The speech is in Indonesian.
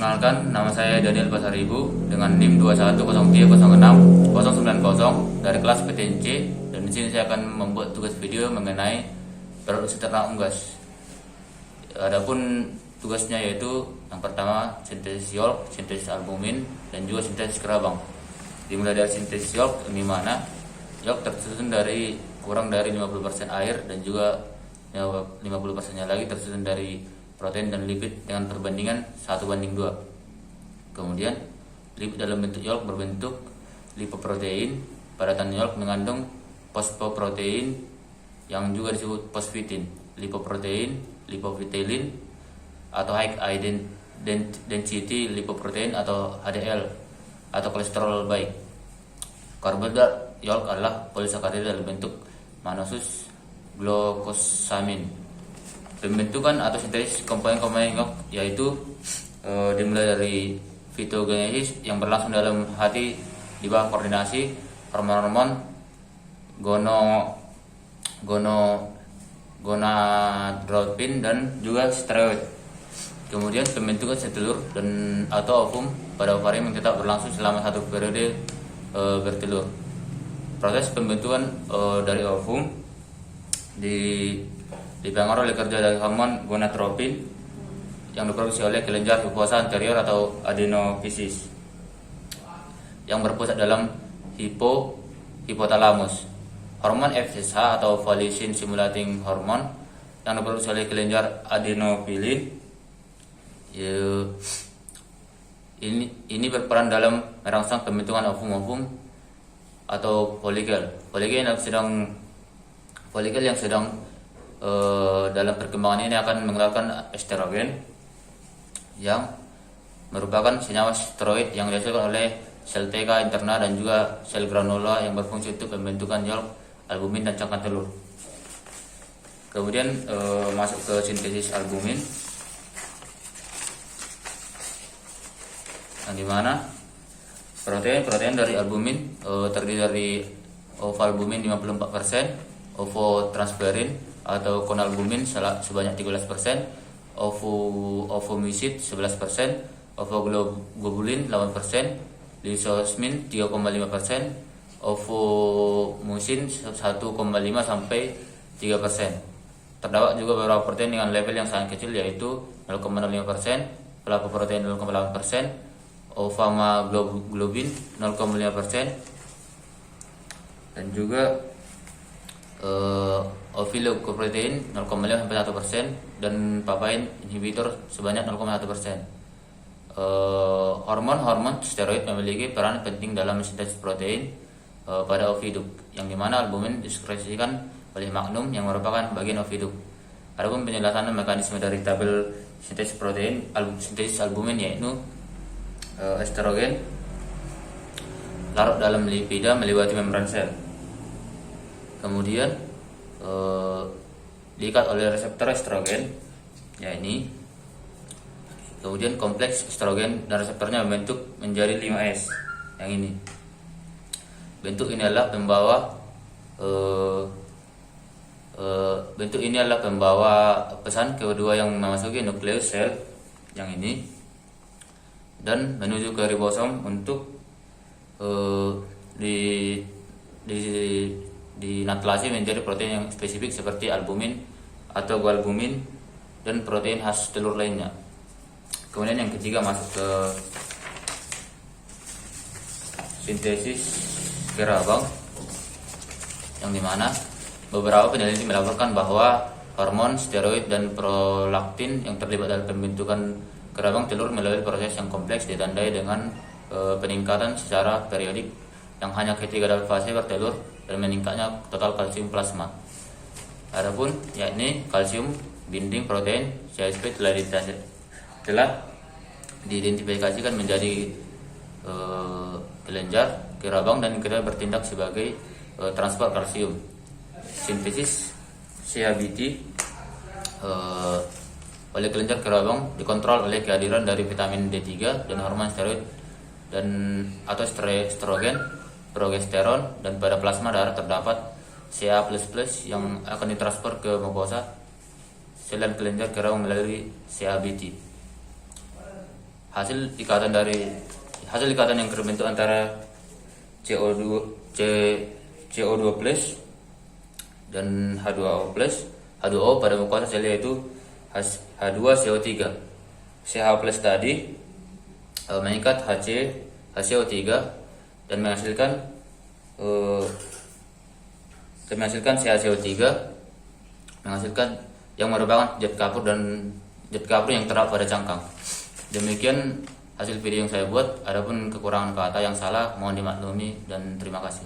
Perkenalkan, nama saya Daniel Pasaribu dengan NIM 21030690 dari kelas PTNC, dan di sini saya akan membuat tugas video mengenai produksi ternak unggas. Adapun tugasnya yaitu yang pertama sintesis yolk, sintesis albumin, dan juga sintesis kerabang. Dimulai dari sintesis yolk, di mana yolk tersusun dari kurang dari 50% air dan juga 50%-nya lagi tersusun dari protein dan lipid dengan perbandingan 1:2. Kemudian lipid dalam bentuk yolk berbentuk lipoprotein. Padatan yolk mengandung fosfoprotein yang juga disebut fosfitin, lipoprotein, lipofitillin atau high density lipoprotein atau HDL atau kolesterol baik. Karbohidrat yolk adalah polisakarida dalam bentuk mannose glukosamin. Pembentukan atau sintesis komponen-komponen yolk yaitu dimulai dari fitogenesis yang berlangsung dalam hati di bawah koordinasi hormon-hormon gonadotropin dan juga steroid. Kemudian pembentukan sel telur dan atau ovum pada ovarium yang tetap berlangsung selama satu periode bertelur. Proses pembentukan dari ovum dipengaruhi oleh kerja dari hormon gonadotropin yang diproduksi oleh kelenjar hipofisis anterior atau adenofisis yang berpusat dalam hipotalamus. Hormon FSH atau follicle stimulating hormone yang diproduksi oleh kelenjar adenofilin ini berperan dalam merangsang pembentukan ovum atau folikel. Folikel yang sedang dalam perkembangan ini akan mengeluarkan estrogen yang merupakan senyawa steroid yang dihasilkan oleh sel TK interna dan juga sel granula yang berfungsi untuk pembentukan yolk, albumin, dan cangkang telur. Kemudian masuk ke sintesis albumin, yang dimana protein dari albumin terdiri dari ovalbumin 54%, ovotransferin atau konalbumin sebanyak 13%, ovomucin 11%, ovoglobulin 8%, lisosmin 3,5%, ovomucin 1,5 sampai 3%. Terdapat juga beberapa protein dengan level yang sangat kecil yaitu 0,05%, pelapoprotein 0,8%, ovamaglobin 0,5%, dan juga oligoglycoprotein 0,5-1% dan papain inhibitor sebanyak 0,1%. Hormon steroid memiliki peran penting dalam sintesis protein pada oviduk, yang dimana albumin disekresikan oleh magnum yang merupakan bagian oviduk. Adapun penjelasan mekanisme dari tabel sintesis protein sintesis albumin yaitu estrogen larut dalam lipida melewati membran sel. Kemudian diikat oleh reseptor estrogen, ya ini. Kemudian kompleks estrogen dan reseptornya membentuk menjadi 5S, yang ini. Bentuk ini adalah pembawa pesan kedua yang memasuki nukleus sel, yang ini, dan menuju ke ribosom untuk dinatralisasi menjadi protein yang spesifik seperti albumin atau gualbumin dan protein khas telur lainnya. Kemudian yang ketiga masuk ke sintesis kerabang, yang dimana beberapa peneliti melaporkan bahwa hormon steroid dan prolaktin yang terlibat dalam pembentukan kerabang telur melalui proses yang kompleks ditandai dengan peningkatan secara periodik yang hanya ketika dalam fase bertelur dan meningkatnya total kalsium plasma. Adapun yakni kalsium binding protein CSP telah diidentifikasikan menjadi kelenjar kerabang dan kira bertindak sebagai transport kalsium. Sintesis CABT oleh kelenjar kerabang dikontrol oleh kehadiran dari vitamin D3 dan hormon steroid dan atau estrogen, progesteron, dan pada plasma darah terdapat Ca++ yang akan ditransfer ke mukosa sel dan kelenjar kerabang melalui CABT. hasil ikatan yang terbentuk antara CO2 plus dan H2O plus. H2O pada mukosa sel yaitu H2CO3. CH plus tadi mengikat HCO3 dan menghasilkan CaCO3, menghasilkan yang merupakan zat kapur yang terdapat pada cangkang. Demikian hasil video yang saya buat. Adapun kekurangan kata yang salah mohon dimaklumi dan terima kasih.